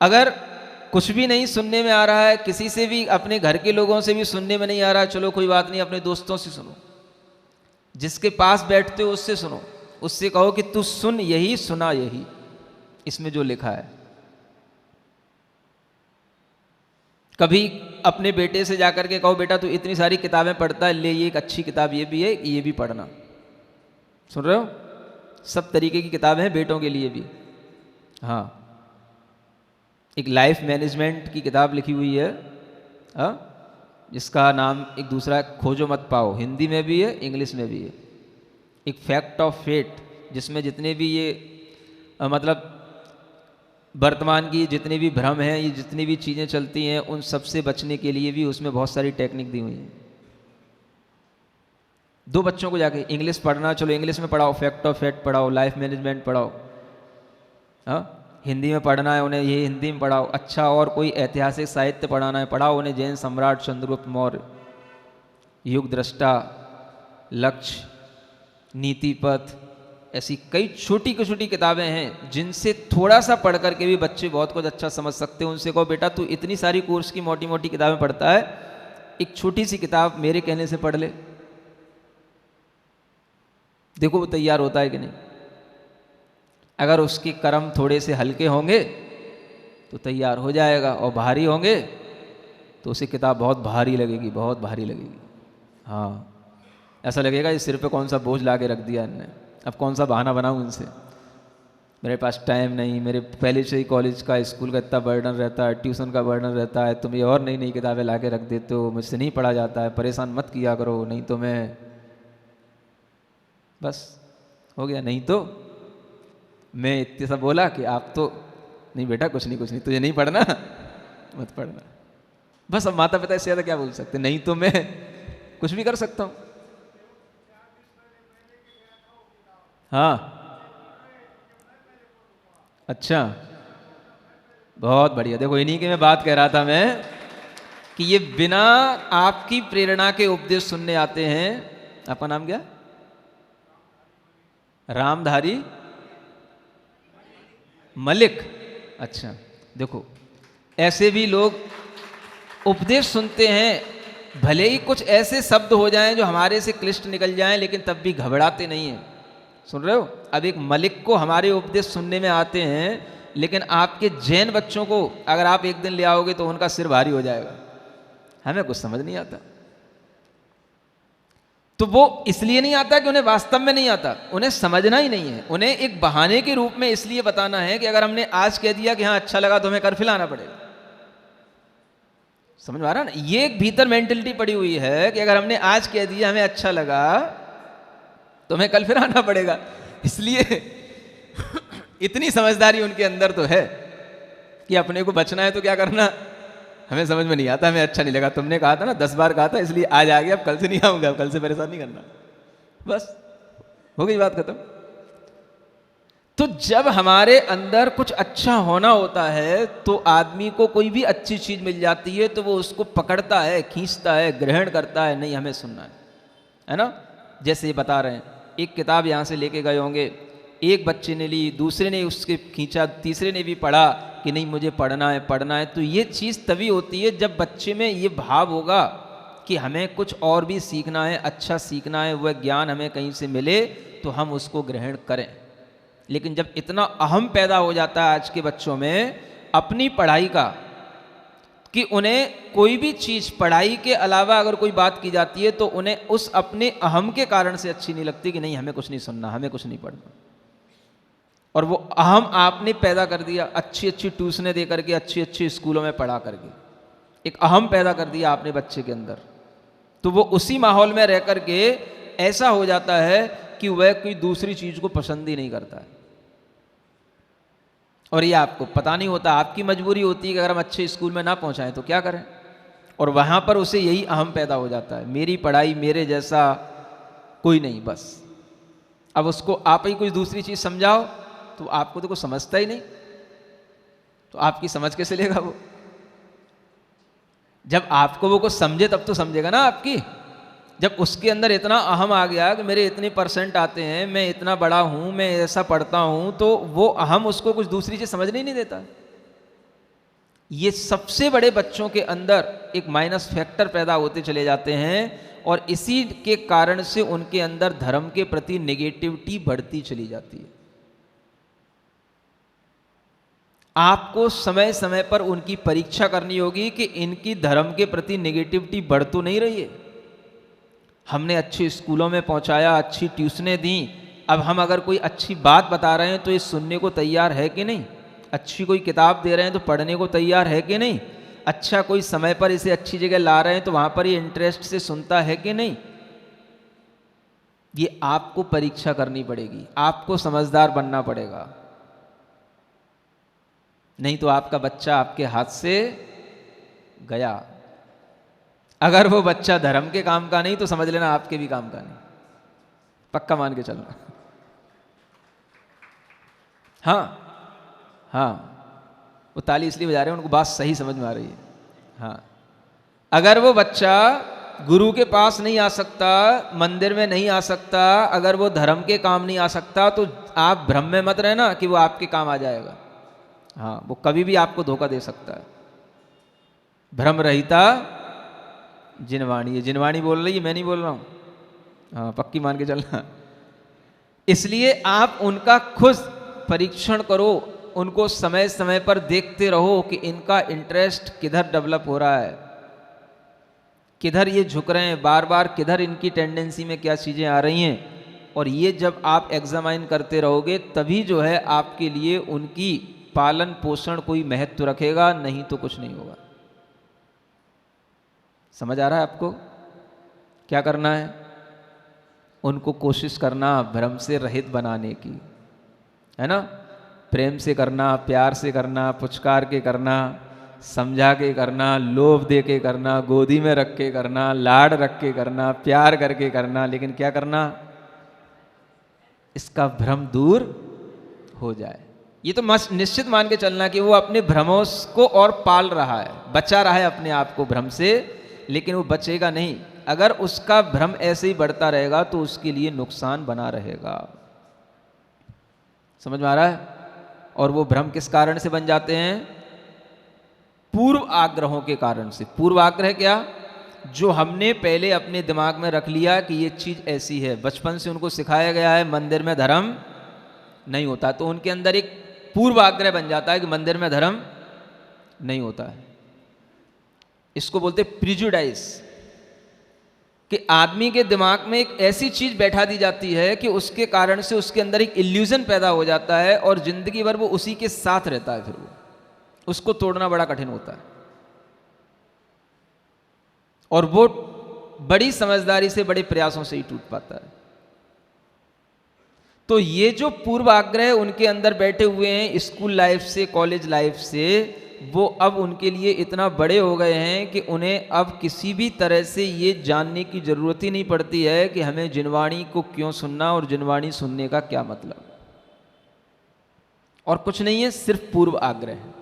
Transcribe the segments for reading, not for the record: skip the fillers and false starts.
अगर कुछ भी नहीं सुनने में आ रहा है, किसी से भी, अपने घर के लोगों से भी सुनने में नहीं आ रहा है, चलो कोई बात नहीं, अपने दोस्तों से सुनो, जिसके पास बैठते हो उससे सुनो, उससे कहो कि तू सुन यही, सुना यही, इसमें जो लिखा है। कभी अपने बेटे से जाकर के कहो, बेटा तू इतनी सारी किताबें पढ़ता है, ले ये एक अच्छी किताब ये भी है, ये भी पढ़ना। सुन रहे हो, सब तरीके की किताबें हैं बेटों के लिए भी। हाँ, एक लाइफ मैनेजमेंट की किताब लिखी हुई है, हाँ, जिसका नाम एक दूसरा खोजो मत पाओ, हिंदी में भी है, इंग्लिश में भी है। एक फैक्ट ऑफ फेट, जिसमें जितने भी ये मतलब वर्तमान की जितने भी भ्रम हैं, ये जितनी भी चीज़ें चलती हैं, उन सब से बचने के लिए भी उसमें बहुत सारी टेक्निक दी हुई हैं। दो बच्चों को जाके इंग्लिश पढ़ना, चलो इंग्लिश में पढ़ाओ, फैक्ट ऑफ फैक्ट पढ़ाओ, लाइफ मैनेजमेंट पढ़ाओ। हाँ, हिंदी में पढ़ना है उन्हें, ये हिंदी में पढ़ाओ। अच्छा, और कोई ऐतिहासिक साहित्य पढ़ाना है, पढ़ाओ उन्हें जैन सम्राट चंद्रगुप्त मौर्य, युग दृष्टा, लक्ष्य, नीति पथ, ऐसी कई छोटी छोटी किताबें हैं जिनसे थोड़ा सा पढ़ करके भी बच्चे बहुत कुछ अच्छा समझ सकते हैं। उनसे कहो, बेटा तू इतनी सारी कोर्स की मोटी मोटी किताबें पढ़ता है, एक छोटी सी किताब मेरे कहने से पढ़ ले, देखो वो तैयार होता है कि नहीं। अगर उसके कर्म थोड़े से हल्के होंगे तो तैयार हो जाएगा, और भारी होंगे तो उसे किताब बहुत भारी लगेगी, बहुत भारी लगेगी। हाँ, ऐसा लगेगा इस सिर पे कौन सा बोझ ला के रख दिया इनने, अब कौन सा बहाना बनाऊं इनसे, मेरे पास टाइम नहीं, मेरे पहले से ही कॉलेज का स्कूल का इतना बर्डन रहता है, ट्यूशन का बर्डन रहता है, तुम ये और नई नई किताबें ला के रख देते हो, मुझसे नहीं पढ़ा जाता है, परेशान मत किया करो, नहीं तो मैं, बस हो गया। नहीं तो मैं इतने सा बोला कि आप तो नहीं बेटा, कुछ नहीं तुझे नहीं पढ़ना, मत पढ़ना। बस अब माता पिता इससे ज़्यादा क्या बोल सकते, नहीं तो मैं कुछ भी कर सकता हूँ। हाँ, अच्छा, बहुत बढ़िया। देखो इन्हीं की मैं बात कह रहा था मैं, कि ये बिना आपकी प्रेरणा के उपदेश सुनने आते हैं। आपका नाम क्या? रामधारी मलिक। अच्छा, देखो ऐसे भी लोग उपदेश सुनते हैं, भले ही कुछ ऐसे शब्द हो जाएं जो हमारे से क्लिष्ट निकल जाएं, लेकिन तब भी घबराते नहीं हैं। सुन रहे हो, अब एक मलिक को हमारे उपदेश सुनने में आते हैं, लेकिन आपके जैन बच्चों को अगर आप एक दिन ले आओगे तो उनका सिर भारी हो जाएगा, हमें कुछ समझ नहीं आता। तो वो इसलिए नहीं आता कि उन्हें वास्तव में नहीं आता, उन्हें समझना ही नहीं है। उन्हें एक बहाने के रूप में इसलिए बताना है कि अगर हमने आज कह दिया कि हाँ अच्छा लगा तो हमें कल फिर आना पड़ेगा। समझ में आ रहा ना, ये एक भीतर मेंटलिटी पड़ी हुई है कि अगर हमने आज कह दिया हमें अच्छा लगा तो हमें कल फिर आना पड़ेगा। इसलिए इतनी समझदारी उनके अंदर तो है कि अपने को बचना है तो क्या करना, हमें समझ में नहीं आता, हमें अच्छा नहीं लगा, तुमने कहा था ना, 10 बार कहा था, इसलिए आज आ गया, अब कल से नहीं आऊंगा, अब कल से परेशान नहीं करना, बस हो गई बात खत्म। तो जब हमारे अंदर कुछ अच्छा होना होता है तो आदमी को कोई भी अच्छी चीज मिल जाती है तो वो उसको पकड़ता है, खींचता है, ग्रहण करता है, नहीं हमें सुनना है ना। जैसे ये बता रहे हैं, एक किताब यहाँ से लेके गए होंगे, एक बच्चे ने ली, दूसरे ने उसके खींचा, तीसरे ने भी पढ़ा कि नहीं मुझे पढ़ना है पढ़ना है। तो ये चीज़ तभी होती है जब बच्चे में ये भाव होगा कि हमें कुछ और भी सीखना है, अच्छा सीखना है, वह ज्ञान हमें कहीं से मिले तो हम उसको ग्रहण करें। लेकिन जब इतना अहम पैदा हो जाता है आज के बच्चों में अपनी पढ़ाई का, कि उन्हें कोई भी चीज़ पढ़ाई के अलावा अगर कोई बात की जाती है तो उन्हें उस अपने अहम के कारण से अच्छी नहीं लगती, कि नहीं हमें कुछ नहीं सुनना, हमें कुछ नहीं पढ़ना। और वो अहम आपने पैदा कर दिया, अच्छी अच्छी ट्यूशनें दे करके, अच्छी अच्छी स्कूलों में पढ़ा करके एक अहम पैदा कर दिया आपने बच्चे के अंदर, तो वो उसी माहौल में रह करके ऐसा हो जाता है कि वह कोई दूसरी चीज़ को पसंद ही नहीं करता है। और ये आपको पता नहीं होता, आपकी मजबूरी होती है कि अगर हम अच्छे स्कूल में ना पहुंचाएं तो क्या करें, और वहां पर उसे यही अहम पैदा हो जाता है, मेरी पढ़ाई मेरे जैसा कोई नहीं, बस। अब उसको आप ही कोई दूसरी चीज़ समझाओ तो आपको तो कुछ समझता ही नहीं, तो आपकी समझ कैसे लेगा वो। जब आपको वो कुछ समझे तब तो समझेगा ना आपकी। जब उसके अंदर इतना अहम आ गया कि मेरे इतने परसेंट आते हैं, मैं इतना बड़ा हूं, मैं ऐसा पढ़ता हूं, तो वो अहम उसको कुछ दूसरी चीज समझने ही नहीं देता। ये सबसे बड़े बच्चों के अंदर एक माइनस फैक्टर पैदा होते चले जाते हैं और इसी के कारण से उनके अंदर धर्म के प्रति नेगेटिविटी बढ़ती चली जाती है। आपको समय समय पर उनकी परीक्षा करनी होगी कि इनकी धर्म के प्रति नेगेटिविटी बढ़ तो नहीं रही है। हमने अच्छे स्कूलों में पहुंचाया, अच्छी ट्यूशनें दी, अब हम अगर कोई अच्छी बात बता रहे हैं तो ये सुनने को तैयार है कि नहीं? अच्छी कोई किताब दे रहे हैं तो पढ़ने को तैयार है कि नहीं? अच्छा कोई समय पर इसे अच्छी जगह ला रहे हैं तो वहां पर ये इंटरेस्ट से सुनता है कि नहीं? ये आपको परीक्षा करनी पड़ेगी, आपको समझदार बनना पड़ेगा, नहीं तो आपका बच्चा आपके हाथ से गया। अगर वो बच्चा धर्म के काम का नहीं तो समझ लेना आपके भी काम का नहीं, पक्का मान के चलना। हाँ हाँ, वो ताली इसलिए बजा रहे हैं, उनको बात सही समझ में आ रही है। हाँ, अगर वो बच्चा गुरु के पास नहीं आ सकता, मंदिर में नहीं आ सकता, अगर वो धर्म के काम नहीं आ सकता, तो आप भ्रम में मत रहना कि वो आपके काम आ जाएगा। हाँ, वो कभी भी आपको धोखा दे सकता है। भ्रम रहिता जिनवाणी, ये जिनवाणी बोल रही है, मैं नहीं बोल रहा हूँ। हाँ, पक्की मान के चलना। इसलिए आप उनका खुद परीक्षण करो, उनको समय समय पर देखते रहो कि इनका इंटरेस्ट किधर डेवलप हो रहा है, किधर ये झुक रहे हैं बार बार, किधर इनकी टेंडेंसी में क्या चीज़ें आ रही हैं। और ये जब आप एग्जामाइन करते रहोगे तभी जो है आपके लिए उनकी पालन पोषण कोई महत्व रखेगा, नहीं तो कुछ नहीं होगा। समझ आ रहा है आपको क्या करना है? उनको कोशिश करना भ्रम से रहित बनाने की, है ना? प्रेम से करना, प्यार से करना, पुचकार के करना, समझा के करना, लोभ दे के करना, गोदी में रख के करना, लाड रख के करना, प्यार करके करना, लेकिन क्या करना? इसका भ्रम दूर हो जाए। ये तो मस्त निश्चित मान के चलना कि वो अपने भ्रमों को और पाल रहा है, बचा रहा है अपने आप को भ्रम से, लेकिन वो बचेगा नहीं। अगर उसका भ्रम ऐसे ही बढ़ता रहेगा तो उसके लिए नुकसान बना रहेगा। समझ में आ रहा है? और वो भ्रम किस कारण से बन जाते हैं? पूर्व आग्रहों के कारण से। पूर्व आग्रह क्या? जो हमने पहले अपने दिमाग में रख लिया कि ये चीज ऐसी है, बचपन से उनको सिखाया गया है मंदिर में धर्म नहीं होता, तो उनके अंदर एक पूर्व आग्रह बन जाता है कि मंदिर में धर्म नहीं होता है। इसको बोलते प्रिजुडाइज, कि आदमी के दिमाग में एक ऐसी चीज बैठा दी जाती है कि उसके कारण से उसके अंदर एक इल्यूजन पैदा हो जाता है और जिंदगी भर वो उसी के साथ रहता है, फिर वो उसको तोड़ना बड़ा कठिन होता है। और वो बड़ी समझदारी से, बड़े प्रयासों से ही टूट पाता है। तो ये जो पूर्व आग्रह उनके अंदर बैठे हुए हैं स्कूल लाइफ से, कॉलेज लाइफ से, वो अब उनके लिए इतना बड़े हो गए हैं कि उन्हें अब किसी भी तरह से ये जानने की जरूरत ही नहीं पड़ती है कि हमें जिनवाणी को क्यों सुनना और जिनवाणी सुनने का क्या मतलब। और कुछ नहीं है, सिर्फ पूर्व आग्रह है।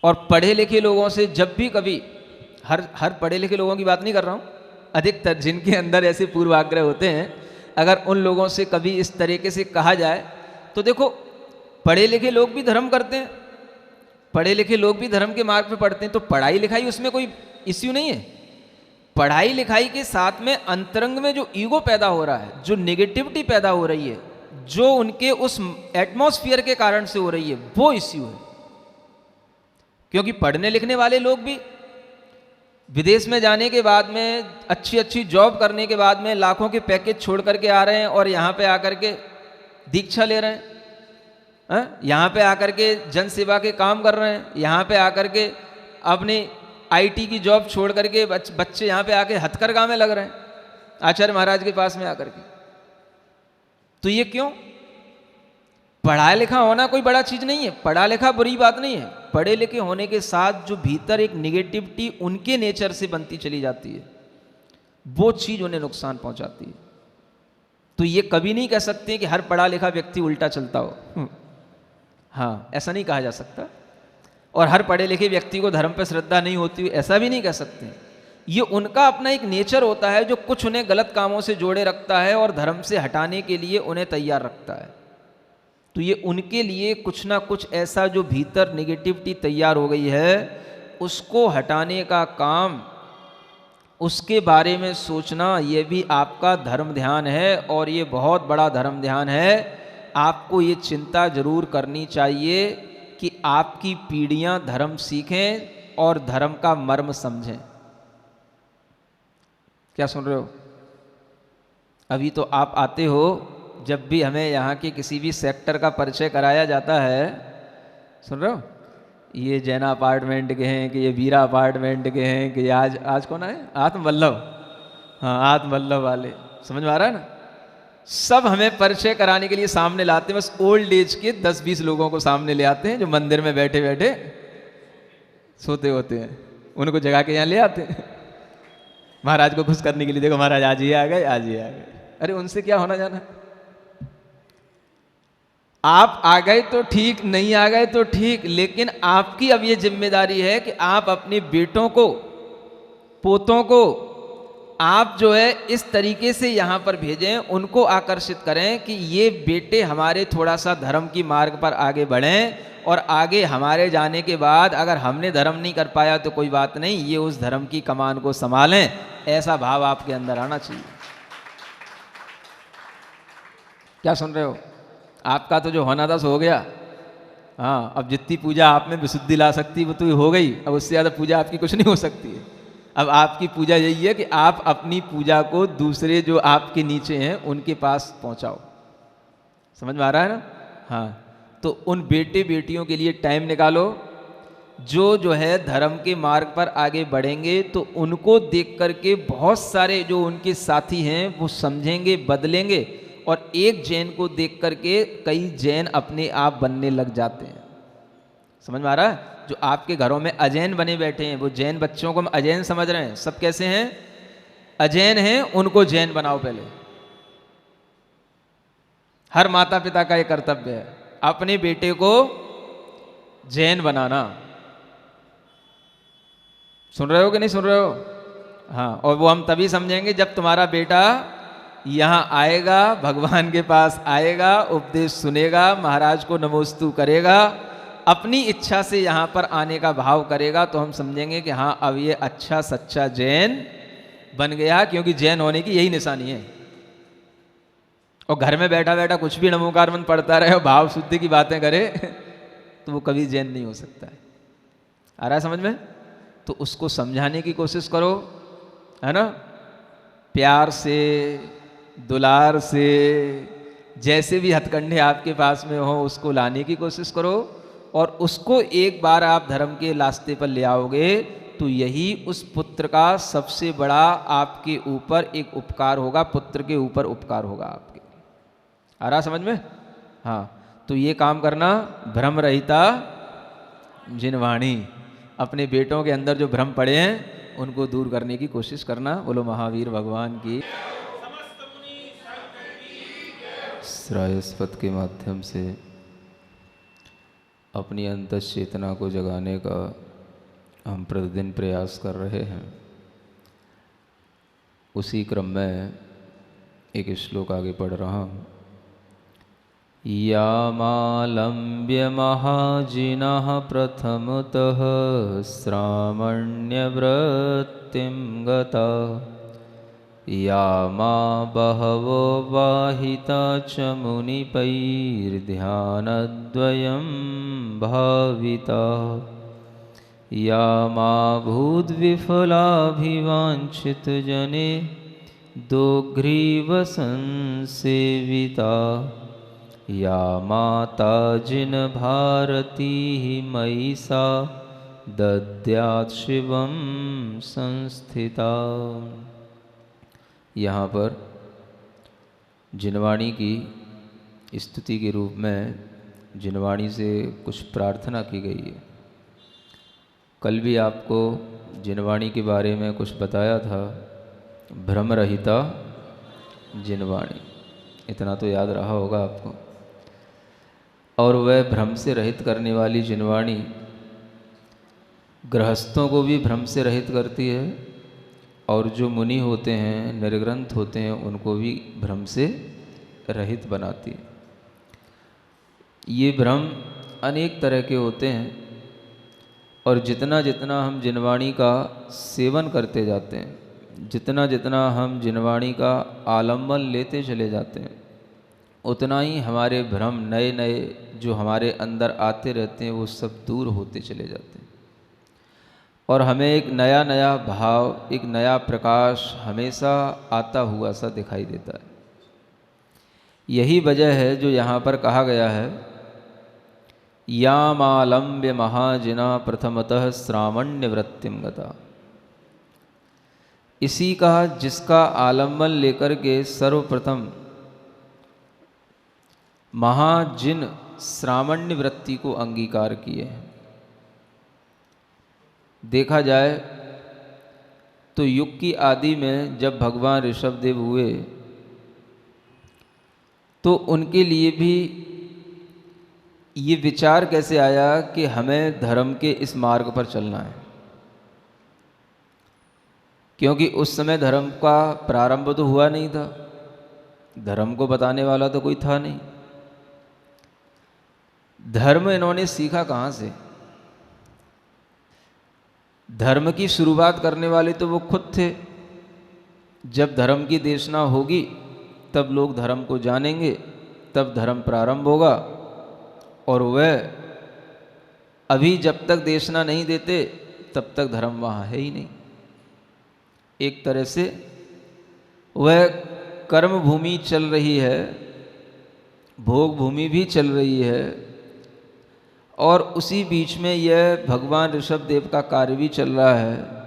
और पढ़े लिखे लोगों से जब भी कभी, हर पढ़े लिखे लोगों की बात नहीं कर रहा हूं, अधिकतर जिनके अंदर ऐसे पूर्व आग्रह होते हैं, अगर उन लोगों से कभी इस तरीके से कहा जाए तो देखो, पढ़े लिखे लोग भी धर्म करते हैं, पढ़े लिखे लोग भी धर्म के मार्ग पे पढ़ते हैं, तो पढ़ाई लिखाई उसमें कोई इश्यू नहीं है। पढ़ाई लिखाई के साथ में अंतरंग में जो ईगो पैदा हो रहा है, जो नेगेटिविटी पैदा हो रही है, जो उनके उस एटमॉस्फेयर के कारण से हो रही है, वो इश्यू है। क्योंकि पढ़ने लिखने वाले लोग भी विदेश में जाने के बाद में, अच्छी अच्छी जॉब करने के बाद में लाखों के पैकेज छोड़ करके आ रहे हैं और यहाँ पे आकर के दीक्षा ले रहे हैं, यहाँ पे आकर के जन सेवा के काम कर रहे हैं, यहाँ पे आकर के अपनी आईटी की जॉब छोड़ करके बच्चे यहाँ पे आके हथकरघा में लग रहे हैं आचार्य महाराज के पास में आकर के। तो ये क्यों? पढ़ा लिखा होना कोई बड़ा चीज नहीं है, पढ़ा लिखा बुरी बात नहीं है। पढ़े लिखे होने के साथ जो भीतर एक निगेटिविटी उनके नेचर से बनती चली जाती है, वो चीज उन्हें नुकसान पहुंचाती है। तो ये कभी नहीं कह सकते कि हर पढ़ा लिखा व्यक्ति उल्टा चलता हो, हाँ, ऐसा नहीं कहा जा सकता। और हर पढ़े लिखे व्यक्ति को धर्म पर श्रद्धा नहीं होती, ऐसा भी नहीं कह सकते। ये उनका अपना एक नेचर होता है जो कुछ उन्हें गलत कामों से जोड़े रखता है और धर्म से हटाने के लिए उन्हें तैयार रखता है। तो ये उनके लिए कुछ ना कुछ ऐसा जो भीतर नेगेटिविटी तैयार हो गई है उसको हटाने का काम, उसके बारे में सोचना, ये भी आपका धर्म ध्यान है और ये बहुत बड़ा धर्म ध्यान है। आपको ये चिंता जरूर करनी चाहिए कि आपकी पीढ़ियां धर्म सीखें और धर्म का मर्म समझें। क्या सुन रहे हो? अभी तो आप आते हो, जब भी हमें यहाँ के किसी भी सेक्टर का परिचय कराया जाता है, सुन रहे हो, ये जैना अपार्टमेंट के हैं कि ये वीरा अपार्टमेंट के हैं कि आज कौन है, आत्मवल्लभ, हाँ आत्मवल्लभ वाले, समझ में आ रहा है ना। सब हमें परिचय कराने के लिए सामने लाते हैं, बस ओल्ड एज के 10-20 लोगों को सामने ले आते हैं जो मंदिर में बैठे बैठे सोते होते हैं, उनको जगा के यहाँ ले आते हैं महाराज को खुश करने के लिए। देखो महाराज आज ये आ गए, आज ये आ गए। अरे उनसे क्या होना जाना, आप आ गए तो ठीक, नहीं आ गए तो ठीक, लेकिन आपकी अब ये जिम्मेदारी है कि आप अपने बेटों को, पोतों को आप जो है इस तरीके से यहाँ पर भेजें, उनको आकर्षित करें कि ये बेटे हमारे थोड़ा सा धर्म की मार्ग पर आगे बढ़ें, और आगे हमारे जाने के बाद अगर हमने धर्म नहीं कर पाया तो कोई बात नहीं, ये उस धर्म की कमान को संभालें। ऐसा भाव आपके अंदर आना चाहिए। क्या सुन रहे हो? आपका तो जो होना था सो हो गया। हाँ, अब जितनी पूजा आप में विशुद्धि ला सकती वो तो हो गई, अब उससे ज़्यादा पूजा आपकी कुछ नहीं हो सकती है। अब आपकी पूजा यही है कि आप अपनी पूजा को दूसरे जो आपके नीचे हैं उनके पास पहुंचाओ। समझ में आ रहा है ना? हाँ, तो उन बेटे बेटियों के लिए टाइम निकालो जो है धर्म के मार्ग पर आगे बढ़ेंगे, तो उनको देख करके बहुत सारे जो उनके साथी हैं वो समझेंगे, बदलेंगे, और एक जैन को देख करके कई जैन अपने आप बनने लग जाते हैं। समझ में आ रहा है? जो आपके घरों में अजैन बने बैठे हैं, वो जैन बच्चों को हम अजैन समझ रहे हैं, सब कैसे हैं? अजैन हैं, उनको जैन बनाओ पहले। हर माता पिता का ये कर्तव्य है, अपने बेटे को जैन बनाना। सुन रहे हो कि नहीं सुन रहे हो? हाँ, और वो हम तभी समझेंगे जब तुम्हारा बेटा यहाँ आएगा, भगवान के पास आएगा, उपदेश सुनेगा, महाराज को नमोस्तु करेगा, अपनी इच्छा से यहाँ पर आने का भाव करेगा, तो हम समझेंगे कि हाँ अब ये अच्छा सच्चा जैन बन गया, क्योंकि जैन होने की यही निशानी है। और घर में बैठा बैठा कुछ भी नमोकार मन पढ़ता रहे और भाव शुद्धि की बातें करे तो वो कभी जैन नहीं हो सकता है। आ रहा है समझ में? तो उसको समझाने की कोशिश करो, है ना, प्यार से, दुलार से, जैसे भी हथकंडे आपके पास में हो उसको लाने की कोशिश करो, और उसको एक बार आप धर्म के रास्ते पर ले आओगे तो यही उस पुत्र का सबसे बड़ा आपके ऊपर एक उपकार होगा, पुत्र के ऊपर उपकार होगा आपके। आ रहा समझ में? हाँ, तो ये काम करना, भ्रम रहिता जिनवाणी, अपने बेटों के अंदर जो भ्रम पड़े हैं उनको दूर करने की कोशिश करना। बोलो महावीर भगवान की। श्रायस्पत के माध्यम से अपनी अंतस चेतना को जगाने का हम प्रतिदिन प्रयास कर रहे हैं। उसी क्रम में एक श्लोक आगे पढ़ रहा हूँ। यामालम्ब्य महाजिनः प्रथमतः श्रामण्यवृत्तिं गता, यामा बहवो वाहिता च मुनिपैर्ध्यानद्वयं भाविता, यामा भूद्विफलाभिवाञ्छितजने दोग्रीवसंसेविता, या माता जिन भारती मयि सा दद्यात् शिवं संस्थिता। यहाँ पर जिनवाणी की स्तुति के रूप में जिनवाणी से कुछ प्रार्थना की गई है। कल भी आपको जिनवाणी के बारे में कुछ बताया था, भ्रम रहिता जिनवाणी, इतना तो याद रहा होगा आपको। और वह भ्रम से रहित करने वाली जिनवाणी गृहस्थों को भी भ्रम से रहित करती है, और जो मुनि होते हैं, निर्ग्रंथ होते हैं, उनको भी भ्रम से रहित बनाती है। ये भ्रम अनेक तरह के होते हैं, और जितना जितना हम जिनवाणी का सेवन करते जाते हैं, जितना जितना हम जिनवाणी का आलम्बन लेते चले जाते हैं, उतना ही हमारे भ्रम नए नए जो हमारे अंदर आते रहते हैं वो सब दूर होते चले जाते हैं, और हमें एक नया नया भाव, एक नया प्रकाश हमेशा आता हुआ सा दिखाई देता है। यही वजह है जो यहाँ पर कहा गया है, यामालम्ब्य महाजिना प्रथमतः श्रावण्य वृत्तिम गता। इसी का जिसका आलम्बन लेकर के सर्वप्रथम महाजिन श्रावण्य वृत्ति को अंगीकार किए हैं। देखा जाए तो युग की आदि में जब भगवान ऋषभदेव हुए तो उनके लिए भी ये विचार कैसे आया कि हमें धर्म के इस मार्ग पर चलना है, क्योंकि उस समय धर्म का प्रारंभ तो हुआ नहीं था, धर्म को बताने वाला तो कोई था नहीं। धर्म इन्होंने सीखा कहाँ से? धर्म की शुरुआत करने वाले तो वो खुद थे। जब धर्म की देशना होगी तब लोग धर्म को जानेंगे, तब धर्म प्रारंभ होगा, और वह अभी जब तक देशना नहीं देते तब तक धर्म वहाँ है ही नहीं। एक तरह से वह कर्म भूमि चल रही है, भोग भूमि भी चल रही है, और उसी बीच में यह भगवान ऋषभदेव का कार्य भी चल रहा है।